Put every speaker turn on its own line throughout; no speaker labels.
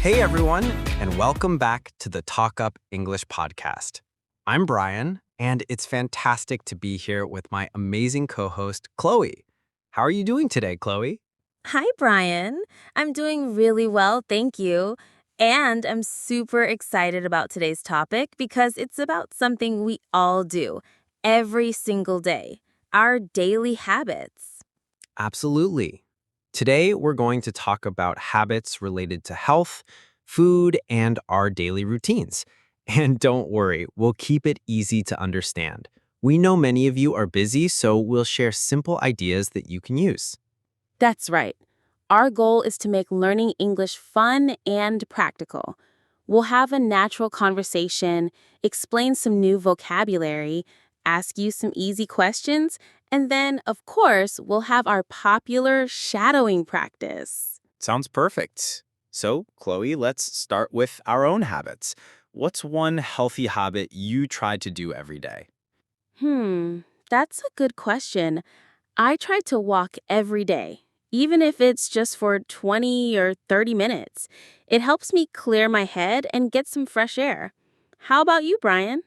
Hey everyone, and welcome back to the Talk Up English podcast. I'm Brian, and it's fantastic to be here with my amazing co-host, Chloe. How are you doing today, Chloe?
Hi, Brian. I'm doing really well, thank you. And I'm super excited about today's topic because it's about something we all do every single day, our daily habits.
Absolutely. Today, we're going to talk about habits related to health, food, and our daily routines. And don't worry, we'll keep it easy to understand. We know many of you are busy, so we'll share simple ideas that you can use.
That's right. Our goal is to make learning English fun and practical. We'll have a natural conversation, explain some new vocabulary, ask you some easy questions, and then, of course, we'll have our popular shadowing practice.
Sounds perfect. So, Chloe, let's start with our own habits. What's one healthy habit you try to do every day?
Hmm, that's a good question. I try to walk every day, even if it's just for 20 or 30 minutes. It helps me clear my head and get some fresh air. How about you, Brian?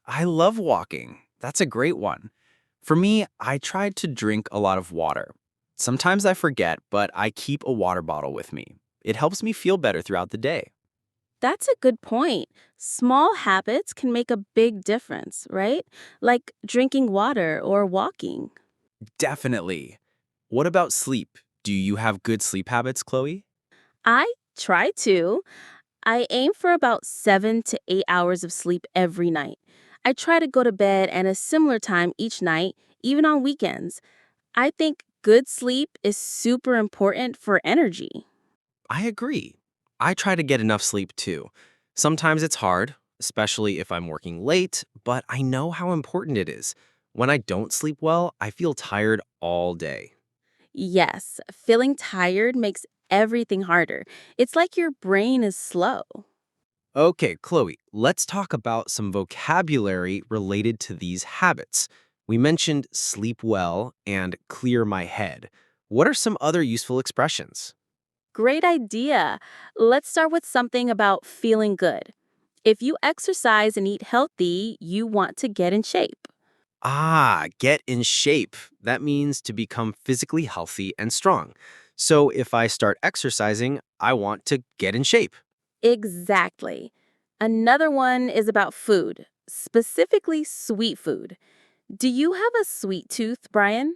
I love walking. That's a great one. For me, I try to drink a lot of water. Sometimes I forget, but I keep a water bottle with me. It helps me feel better throughout the day.
That's a good point. Small habits can make a big difference, right? Like drinking water or walking.
Definitely. What about sleep? Do you have good sleep habits, Chloe?
I try to. I aim for about 7 to 8 hours of sleep every night. I try to go to bed at a similar time each night, even on weekends. I think good sleep is super important for energy.
I agree. I try to get enough sleep too. Sometimes it's hard, especially if I'm working late, but I know how important it is. When I don't sleep well, I feel tired all day.
Yes, feeling tired makes everything harder. It's like your brain is slow.
Okay, Chloe, let's talk about some vocabulary related to these habits. We mentioned sleep well and clear my head. What are some other useful expressions?
Great idea. Let's start with something about feeling good. If you exercise and eat healthy, you want to get in shape.
Get in shape. That means to become physically healthy and strong. So if I start exercising, I want to get in shape.
Exactly. Another one is about food, specifically sweet food. Do you have a sweet tooth, Brian?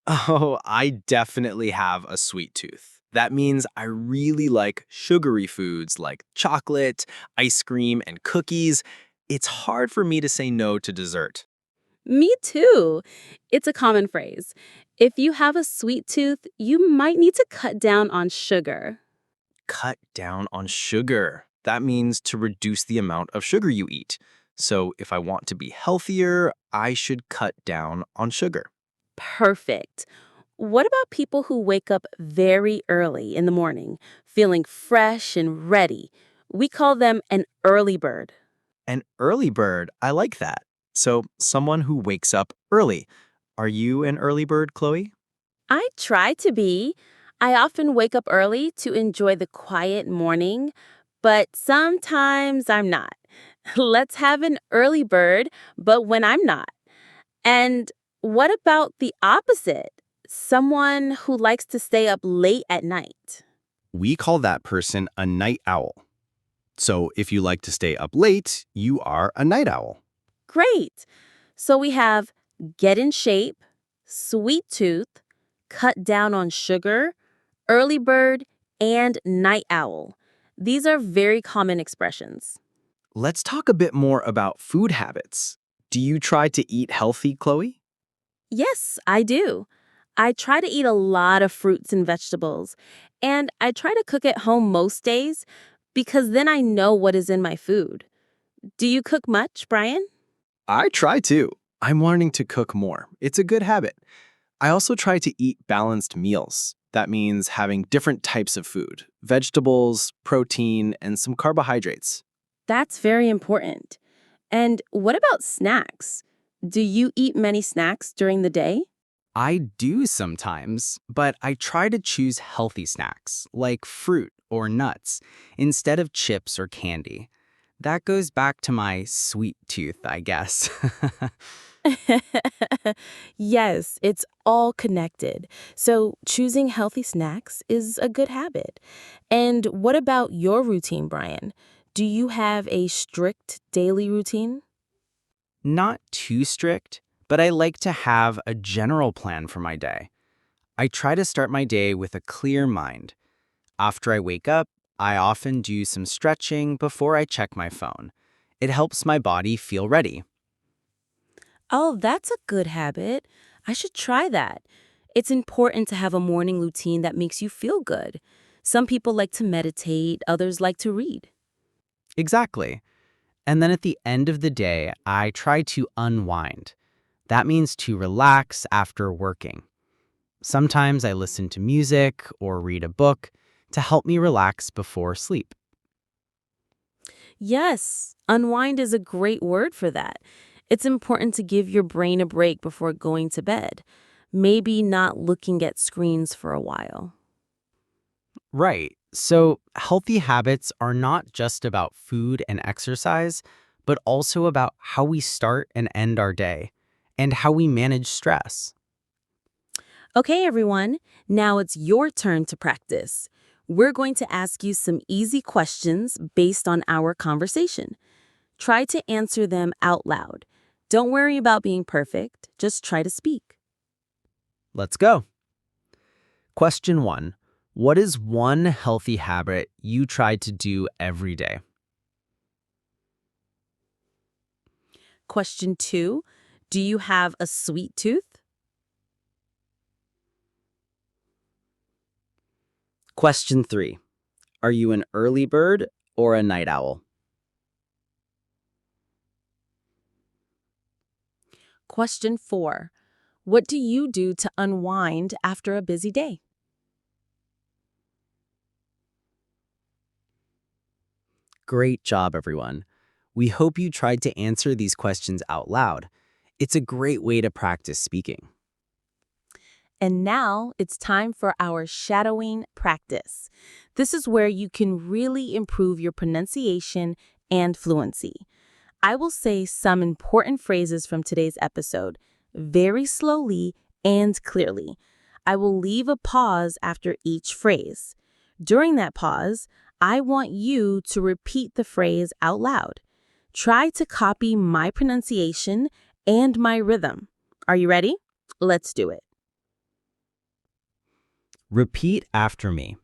Oh, I definitely have a sweet tooth. That means I really like sugary foods like chocolate, ice cream, and cookies. It's hard for me to say no to dessert.
Me too. It's a common phrase. If you have a sweet tooth, you might need to cut down on sugar.
Cut down on sugar. That means to reduce the amount of sugar you eat. So if I want to be healthier, I should cut down on sugar.
Perfect. What about people who wake up very early in the morning, feeling fresh and ready? We call them an early bird.
An early bird, I like that. So someone who wakes up early. Are you an early bird, Chloe?
I try to be. I often wake up early to enjoy the quiet morning, but sometimes I'm not. Let's have an early bird, but when I'm not. And what about the opposite? Someone who likes to stay up late at night.
We call that person a night owl. So if you like to stay up late, you are a night owl.
Great. So we have get in shape, sweet tooth, cut down on sugar, early bird, and night owl. These are very common expressions.
Let's talk a bit more about food habits. Do you try to eat healthy, Chloe?
Yes, I do. I try to eat a lot of fruits and vegetables, and I try to cook at home most days because then I know what is in my food. Do you cook much, Brian?
I try to. I'm learning to cook more. It's a good habit. I also try to eat balanced meals. That means having different types of food, vegetables, protein, and some carbohydrates.
That's very important. And what about snacks? Do you eat many snacks during the day?
I do sometimes, but I try to choose healthy snacks, like fruit or nuts, instead of chips or candy. That goes back to my sweet tooth, I guess.
Yes, it's all connected. So, choosing healthy snacks is a good habit. And what about your routine, Brian? Do you have a strict daily routine?
Not too strict, but I like to have a general plan for my day. I try to start my day with a clear mind. After I wake up, I often do some stretching before I check my phone. It helps my body feel ready.
Oh, that's a good habit. I should try that. It's important to have a morning routine that makes you feel good. Some people like to meditate, others like to read.
Exactly. And then at the end of the day, I try to unwind. That means to relax after working. Sometimes I listen to music or read a book to help me relax before sleep.
Yes, unwind is a great word for that. It's important to give your brain a break before going to bed. Maybe not looking at screens for a while.
Right. So, healthy habits are not just about food and exercise, but also about how we start and end our day and how we manage stress.
Okay, everyone, now it's your turn to practice. We're going to ask you some easy questions based on our conversation. Try to answer them out loud. Don't worry about being perfect, just try to speak.
Let's go. Question 1. What is one healthy habit you try to do every day?
Question 2. Do you have a sweet tooth?
Question 3. Are you an early bird or a night owl?
Question 4. What do you do to unwind after a busy day?
Great job, everyone. We hope you tried to answer these questions out loud. It's a great way to practice speaking.
And now it's time for our shadowing practice. This is where you can really improve your pronunciation and fluency. I will say some important phrases from today's episode very slowly and clearly. I will leave a pause after each phrase. During that pause, I want you to repeat the phrase out loud. Try to copy my pronunciation and my rhythm. Are you ready? Let's do it.
Repeat after me.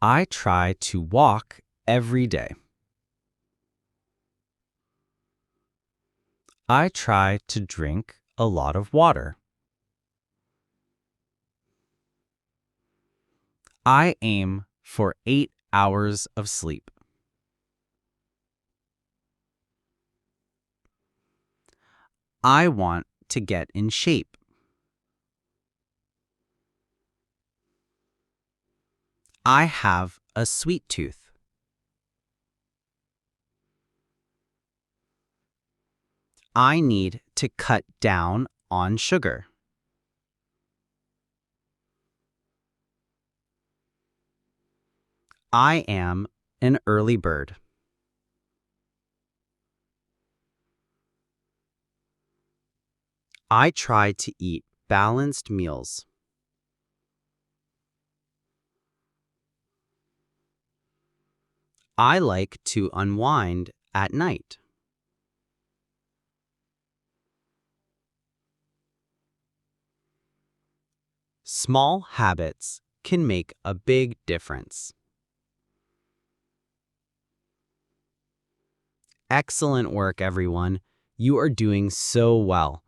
I try to walk every day. I try to drink a lot of water. I aim for 8 hours of sleep. I want to get in shape. I have a sweet tooth. I need to cut down on sugar. I am an early bird. I try to eat balanced meals. I like to unwind at night. Small habits can make a big difference. Excellent work, everyone. You are doing so well.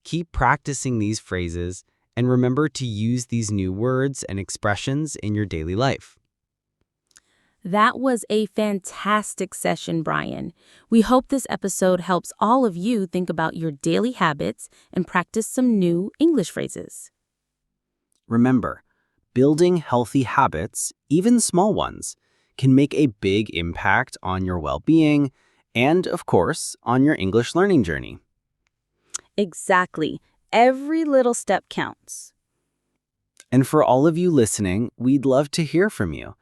Keep practicing these phrases and remember to use these new words and expressions in your daily life.
That was a fantastic session, Brian. We hope this episode helps all of you think about your daily habits and practice some new English phrases.
Remember, building healthy habits, even small ones, can make a big impact on your well-being and, of course, on your English learning journey.
Exactly. Every little step counts.
And for all of you listening, we'd love to hear from you.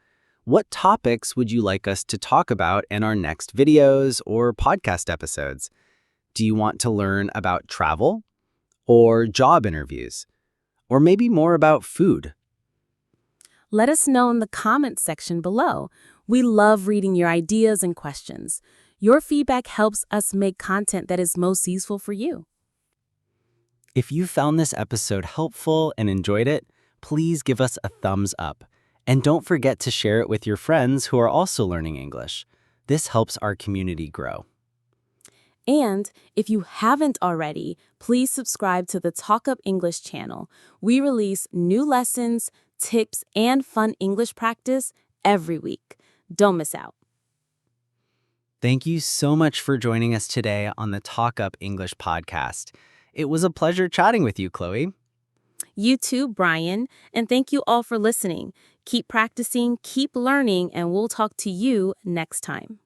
What topics would you like us to talk about in our next videos or podcast episodes? Do you want to learn about travel or job interviews? Or maybe more about food?
Let us know in the comments section below. We love reading your ideas and questions. Your feedback helps us make content that is most useful for you.
If you found this episode helpful and enjoyed it, please give us a thumbs up. And don't forget to share it with your friends who are also learning English. This helps our community grow.
And if you haven't already, please subscribe to the Talk Up English channel. We release new lessons, tips, and fun English practice every week. Don't miss out.
Thank you so much for joining us today on the Talk Up English podcast. It was a pleasure chatting with you, Chloe.
You too, Brian, and thank you all for listening. Keep practicing, keep learning, and we'll talk to you next time.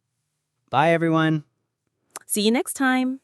Bye, everyone.
See you next time.